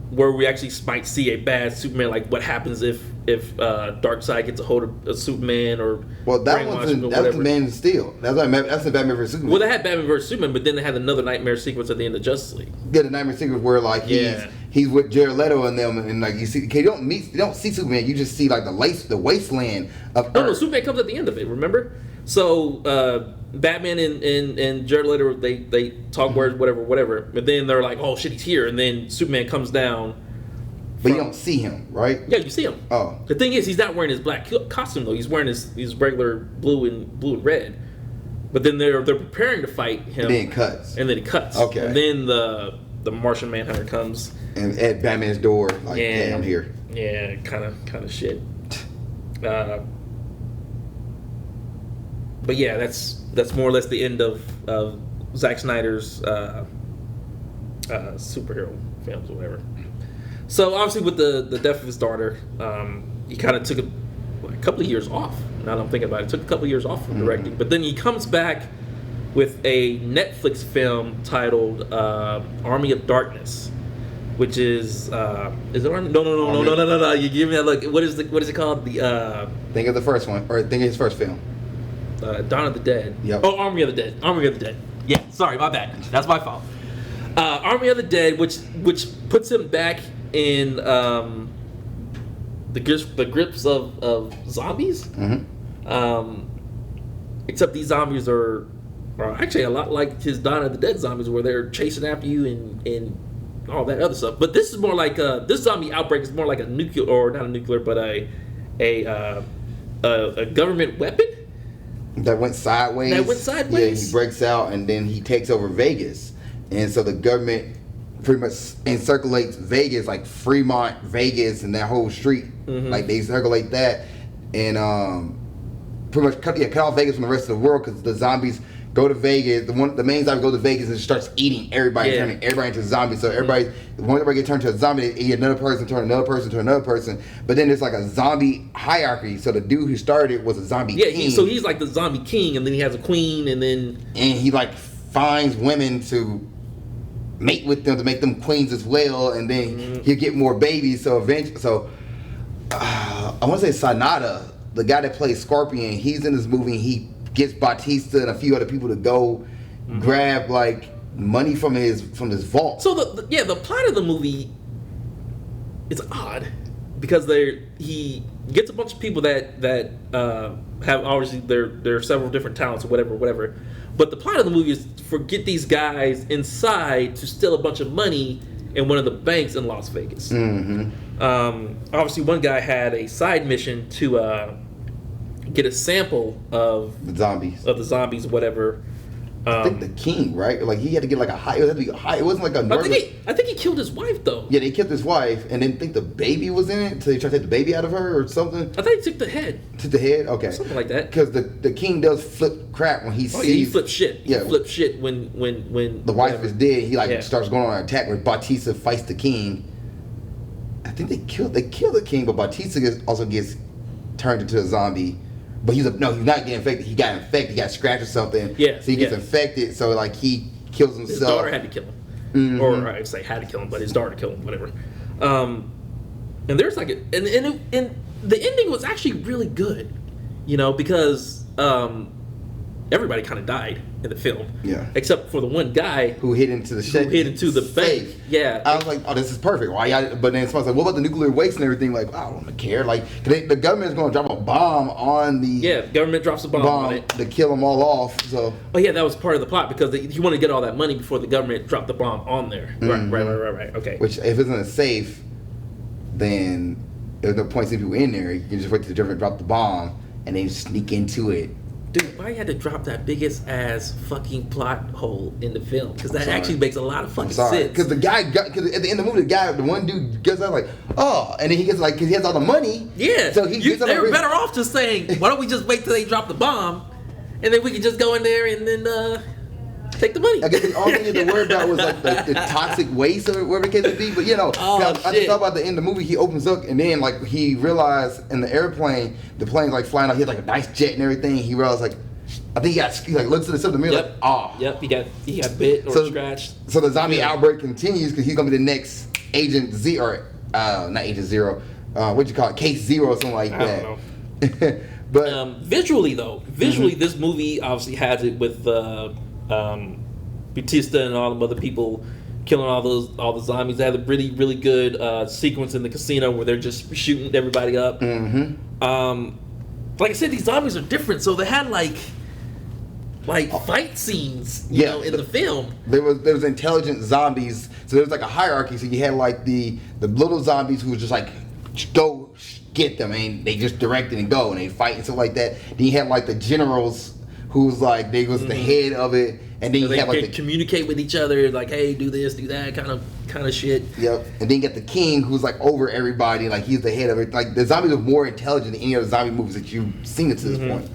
[SPEAKER 1] where we actually might see a bad Superman, like what happens if Darkseid gets a hold of Superman or
[SPEAKER 2] that
[SPEAKER 1] brainwash
[SPEAKER 2] one's
[SPEAKER 1] him or
[SPEAKER 2] that's
[SPEAKER 1] whatever.
[SPEAKER 2] the Man of Steel. That's the Batman vs Superman.
[SPEAKER 1] Well, they had Batman vs Superman, but then they had another nightmare sequence at the end of Justice League.
[SPEAKER 2] Yeah, the nightmare sequence where like he's with Jared Leto and them, and like you don't see Superman, you just see like the wasteland of
[SPEAKER 1] No,
[SPEAKER 2] Earth.
[SPEAKER 1] Superman comes at the end of it. Remember? So Batman and Jared Leto they talk words, whatever. But then they're like, oh shit, he's here, and then Superman comes down.
[SPEAKER 2] But you don't see him, right?
[SPEAKER 1] Yeah, you see him.
[SPEAKER 2] Oh.
[SPEAKER 1] The thing is, he's not wearing his black costume though. He's wearing his regular blue and red. But then they're preparing to fight him.
[SPEAKER 2] And then it cuts.
[SPEAKER 1] And then it cuts.
[SPEAKER 2] Okay.
[SPEAKER 1] And then the Martian Manhunter comes.
[SPEAKER 2] And at Batman's door, like, hey, I'm here.
[SPEAKER 1] Yeah, kind of shit. But yeah, that's more or less the end of Zack Snyder's superhero films or whatever. So obviously with the death of his daughter, he kind of took a couple of years off. Now that I'm thinking about it, took a couple of years off from directing. But then he comes back with a Netflix film titled Army of Darkness, which is it Army? No. You give me that look. What is it called?
[SPEAKER 2] Think of the first one, or think of his first film.
[SPEAKER 1] Dawn of the Dead.
[SPEAKER 2] Yep.
[SPEAKER 1] Oh, Army of the Dead. Army of the Dead. Yeah, sorry, my bad. That's my fault. Army of the Dead, which puts him back in the grips of zombies.
[SPEAKER 2] Mm-hmm.
[SPEAKER 1] Except these zombies are actually a lot like his Dawn of the Dead zombies, where they're chasing after you and all that other stuff. But this is more like this zombie outbreak is more like a nuclear, or not a nuclear, but a government weapon
[SPEAKER 2] that went sideways. Yeah, he breaks out and then he takes over Vegas, and so the government pretty much encirculates Vegas, like Fremont, Vegas, and that whole street.
[SPEAKER 1] Mm-hmm.
[SPEAKER 2] Like they circulate that, and pretty much cut off Vegas from the rest of the world because the zombies go to Vegas. The main zombie goes to Vegas and starts eating everybody, turning everybody into zombies. So once everybody gets turned to a zombie, they eat another person, turn another person to another person. But then there's like a zombie hierarchy. So the dude who started it was a zombie king.
[SPEAKER 1] So he's like the zombie king, and then he has a queen, and
[SPEAKER 2] he like finds women to mate with them to make them queens as well, and then he'll get more babies. So eventually, I want to say Snyder, the guy that plays Scorpion, he's in this movie. And he gets Bautista and a few other people to go grab like money from his vault.
[SPEAKER 1] So the plot of the movie is odd because he gets a bunch of people that have obviously there are several different talents or whatever. But the plot of the movie is for get these guys inside to steal a bunch of money in one of the banks in Las Vegas.
[SPEAKER 2] Mm-hmm.
[SPEAKER 1] Obviously, one guy had a side mission to get a sample of the zombies, whatever.
[SPEAKER 2] I think the king, right? Like he had to get like a high. It had to be high. It wasn't like a.
[SPEAKER 1] I think he killed his wife though.
[SPEAKER 2] Yeah, they killed his wife, and then think the baby was in it, so they tried to take the baby out of her or something.
[SPEAKER 1] I thought he took the head.
[SPEAKER 2] Took the head, okay.
[SPEAKER 1] Something like that.
[SPEAKER 2] Because the king does flip crap when he sees.
[SPEAKER 1] He flips shit.
[SPEAKER 2] Yeah,
[SPEAKER 1] he flips shit when
[SPEAKER 2] the wife is dead. He starts going on an attack where Bautista fights the king. I think they kill the king, but Bautista also gets turned into a zombie. But he's not getting infected. He got infected. He got scratched or something.
[SPEAKER 1] Yeah.
[SPEAKER 2] So he gets infected. So like he kills himself.
[SPEAKER 1] His daughter had to kill him, or I'd say had to kill him, but his daughter killed him. Whatever. And there's like and the ending was actually really good, because everybody kind of died in the film. Yeah. Except for the one guy
[SPEAKER 2] who hit into the
[SPEAKER 1] bank. Yeah.
[SPEAKER 2] I was like, oh, this is perfect. Why? But then someone's like, what about the nuclear waste and everything? Like, I don't care. Like, the government is going to drop a bomb on the.
[SPEAKER 1] Yeah, the government drops a bomb on it
[SPEAKER 2] to kill them all off. So.
[SPEAKER 1] Oh yeah, that was part of the plot because he wanted to get all that money before the government dropped the bomb on there.
[SPEAKER 2] Mm-hmm.
[SPEAKER 1] Right. Okay.
[SPEAKER 2] Which, if it's in a safe, then there's no point seeing people in there. You can just wait till the government drop the bomb and then sneak into it.
[SPEAKER 1] Dude, why you had to drop that biggest ass fucking plot hole in the film? Because that actually makes a lot of fucking sense.
[SPEAKER 2] Because at the end of the movie, the one dude gets out like, oh, and then he gets like, because he has all the money.
[SPEAKER 1] Yeah.
[SPEAKER 2] So they
[SPEAKER 1] were better off just saying, why don't we just wait till they drop the bomb, and then we can just go in there and then take the money.
[SPEAKER 2] I guess the only thing you had to worry about was like the toxic waste or whatever the case would be. But I just thought about the end of the movie. He opens up and then like he realized in the airplane, the plane's like flying out. He had like a nice jet and everything. He realized like, I think he like looks at himself in the mirror like, oh.
[SPEAKER 1] Yep, he got bit or scratched.
[SPEAKER 2] So the zombie outbreak continues because he's gonna be the next Agent Z or not Agent Zero. What you call it? Case Zero or something like that.
[SPEAKER 1] I don't know. But visually, this movie obviously has it with Bautista and all the other people killing all the zombies. They had a really, really good sequence in the casino where they're just shooting everybody up. Like I said, these zombies are different, so they had like fight scenes, you know, in the film. There
[SPEAKER 2] was intelligent zombies, so there was like a hierarchy. So you had like the little zombies who was just like go get them, and they just direct it and go, and they fight and stuff like that. Then you had like the generals who's like they was the head of it, and then you had like
[SPEAKER 1] communicate with each other, like hey, do this, do that, kind of shit.
[SPEAKER 2] Yep. And then you get the king who's like over everybody, like he's the head of it. Like the zombies are more intelligent than any other zombie movies that you've seen to this point.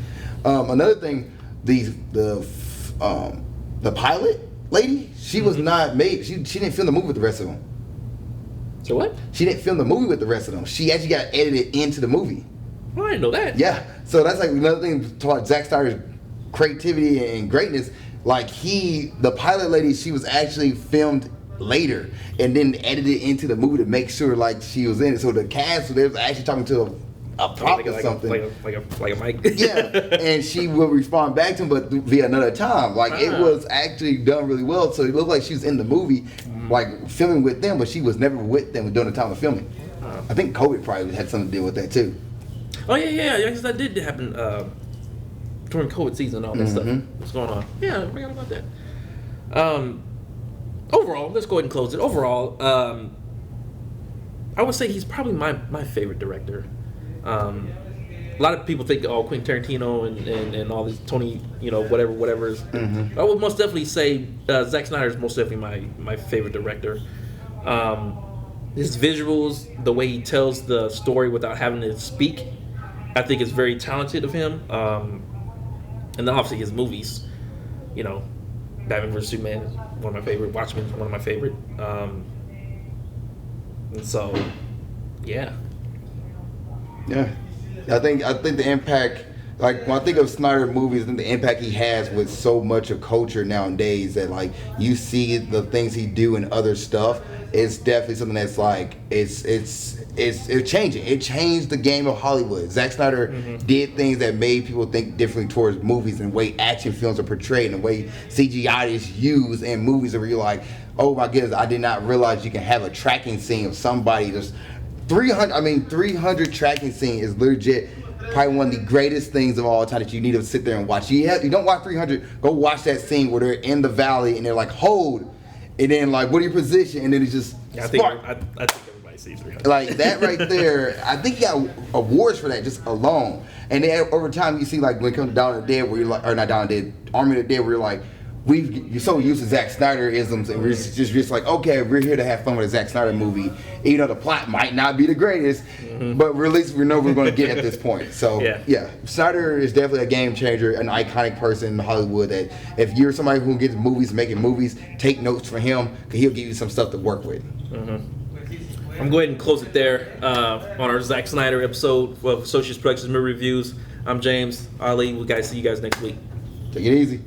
[SPEAKER 2] Another thing, the pilot lady, she was not made. She didn't film the movie with the rest of them.
[SPEAKER 1] So what?
[SPEAKER 2] She didn't film the movie with the rest of them. She actually got edited into the movie.
[SPEAKER 1] Oh, I didn't know that.
[SPEAKER 2] Yeah. So that's like another thing toward Zack Snyder's creativity and greatness. Like the pilot lady, she was actually filmed later and then edited into the movie to make sure like she was in it. So the cast, they was actually talking to a prop or something.
[SPEAKER 1] Like a mic.
[SPEAKER 2] Yeah. And she will respond back to him, but via another time. Like it was actually done really well. So it looked like she was in the movie, like filming with them, but she was never with them during the time of filming. I think COVID probably had something to do with that too.
[SPEAKER 1] Oh yeah, because that did happen during COVID season and all that stuff. What's going on? Yeah, I forgot about that. Overall, let's go ahead and close it. Overall, I would say he's probably my favorite director. A lot of people think, Quentin Tarantino and all these Tony, whatever. I would most definitely say Zack Snyder is most definitely my favorite director. His visuals, the way he tells the story without having to speak, I think is very talented of him. And then obviously his movies, Batman vs Superman is one of my favorite. Watchmen is one of my favorite. And so, yeah.
[SPEAKER 2] Yeah, I think the impact, like when I think of Snyder movies, I think the impact he has with so much of culture nowadays that like you see the things he do in other stuff, it's definitely something that's like it's changing. It changed the game of Hollywood. Zack Snyder did things that made people think differently towards movies and the way action films are portrayed and the way CGI is used in movies, where you're like, oh my goodness, I did not realize you can have a tracking scene of somebody just 300 tracking scene is legit probably one of the greatest things of all time that you need to sit there and watch. You don't watch 300, go watch that scene where they're in the valley and they're like, hold, and then like, what are your position? And then it's just
[SPEAKER 1] I think everybody sees 300.
[SPEAKER 2] Like that right there, I think he got awards for that just alone. And then over time you see like when it comes to Dawn of the Dead, where you're like, or not Dawn of the Dead, Army of the Dead, where you're like, you're so used to Zack Snyder isms, and we're just like, okay, we're here to have fun with a Zack Snyder movie. Even though the plot might not be the greatest, but at least we know we're going to get at this point. So yeah, Snyder is definitely a game changer, an iconic person in Hollywood. That if you're somebody who gets movies, making movies, take notes from him, because he'll give you some stuff to work with.
[SPEAKER 1] I'm going to go ahead and close it there on our Zack Snyder episode of Associates Productions Movie Reviews. I'm James Ali. We guys see you guys next week.
[SPEAKER 2] Take it easy.